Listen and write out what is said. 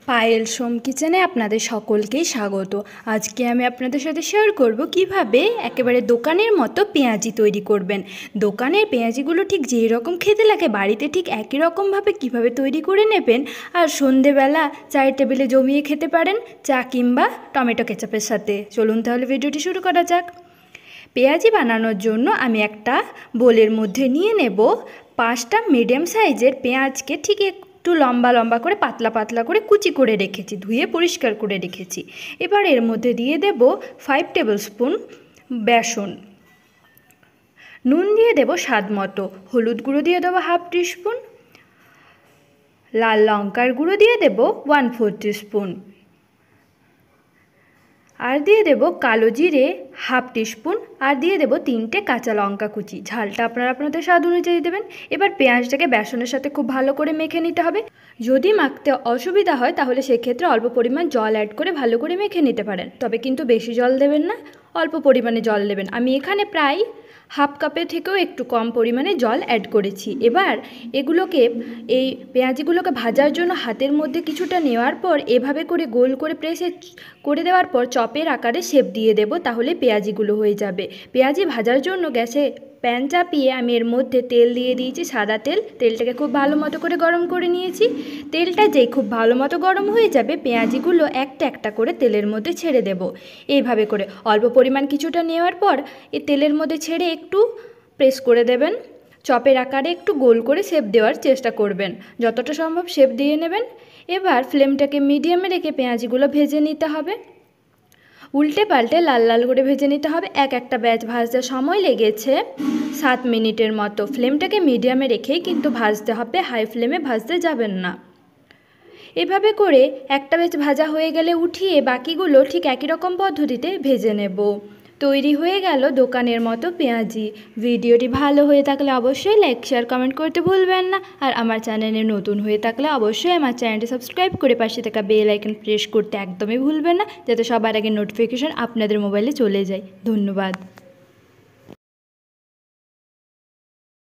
পায়েল সোম কিচেনে আপনাদের সকলকেই স্বাগত। আজকে আমি আপনাদের সাথে শেয়ার করব কিভাবে একেবারে দোকানের মতো পেঁয়াজি তৈরি করবেন। দোকানের পেঁয়াজিগুলো ঠিক যেই রকম খেতে লাগে বাড়িতে ঠিক একই রকমভাবে কিভাবে তৈরি করে নেবেন আর সন্ধেবেলা চায়ের টেবিলে জমিয়ে খেতে পারেন চা কিংবা টমেটো কেচাপের সাথে। চলুন তাহলে ভিডিওটি শুরু করা যাক। পেঁয়াজি বানানোর জন্য আমি একটা বোলের মধ্যে নিয়ে নেব 5টা মিডিয়াম সাইজের পেঁয়াজকে ঠিক একটু লম্বা লম্বা করে পাতলা পাতলা করে কুচি করে রেখেছি, ধুয়ে পরিষ্কার করে রেখেছি। এবার এর মধ্যে দিয়ে দেব 5 টেবিল স্পুন বেসন, নুন দিয়ে দেব স্বাদ মতো, হলুদ গুঁড়ো দিয়ে দেবো 1/2 টিস্পুন, লাল লঙ্কার গুঁড়ো দিয়ে দেব 1/4 টিস্পুন, আর দিয়ে দেব কালো জিরে 1/2 টিস্পুন, আর দিয়ে দেব 3টে কাঁচা লঙ্কা কুচি। ঝালটা আপনারা আপনাদের স্বাদ অনুযায়ী দেবেন। এবার পেঁয়াজটাকে বেসনের সাথে খুব ভালো করে মেখে নিতে হবে। যদি মাখতে অসুবিধা হয় তাহলে সেক্ষেত্রে অল্প পরিমাণ জল অ্যাড করে ভালো করে মেখে নিতে পারেন, তবে কিন্তু বেশি জল দেবেন না, অল্প পরিমাণে জল দেবেন। আমি এখানে প্রায় 1/2 কাপের থেকেও একটু কম পরিমাণে জল অ্যাড করেছি। এবার এই পেঁয়াজিগুলোকে ভাজার জন্য হাতের মধ্যে কিছুটা নেওয়ার পর এভাবে করে গোল করে প্রেসে করে দেওয়ার পর চপের আকারে শেপ দিয়ে দেব, তাহলে পেঁয়াজিগুলো হয়ে যাবে। পেঁয়াজি ভাজার জন্য গ্যাসে প্যান চাপিয়ে আমি এর মধ্যে তেল দিয়ে দিয়েছি, সাদা তেল। তেলটাকে খুব ভালো মতো করে গরম করে নিয়েছি। তেলটা যেই খুব ভালো মতো গরম হয়ে যাবে পেঁয়াজিগুলো একটা একটা করে তেলের মধ্যে ছেড়ে দেব। এইভাবে করে অল্প পরিমাণ কিছুটা নেওয়ার পর এই তেলের মধ্যে ছেড়ে একটু প্রেস করে দেবেন। চপের আকারে একটু গোল করে শেপ দেওয়ার চেষ্টা করবেন, যতটা সম্ভব শেপ দিয়ে নেবেন। এবার ফ্লেমটাকে মিডিয়ামে রেখে পেঁয়াজিগুলো ভেজে নিতে হবে। উল্টে পাল্টে লাল লাল করে ভেজে নিতে হবে। একটা ব্যাচ ভাজতে সময় লেগেছে 7 মিনিটের মতো। ফ্লেমটাকে মিডিয়ামে রেখেই কিন্তু ভাজতে হবে, হাই ফ্লেমে ভাজতে যাবেন না। এভাবে করে একটা ব্যাচ ভাজা হয়ে গেলে উঠিয়ে বাকিগুলো ঠিক একই রকম পদ্ধতিতে ভেজে নেব। তৈরি হয়ে গেল দোকানের মতো পেঁয়াজি। ভিডিওটি ভালো হয়ে থাকলে অবশ্যই লাইক শেয়ার কমেন্ট করতে ভুলবেন না, আর আমার চ্যানেলে নতুন হয়ে থাকলে অবশ্যই আমার চ্যানেলটি সাবস্ক্রাইব করে পাশে থাকা বেল আইকন প্রেস করতে একদমই ভুলবেন না, যাতে সবার আগে নোটিফিকেশন আপনাদের মোবাইলে চলে যায়। ধন্যবাদ।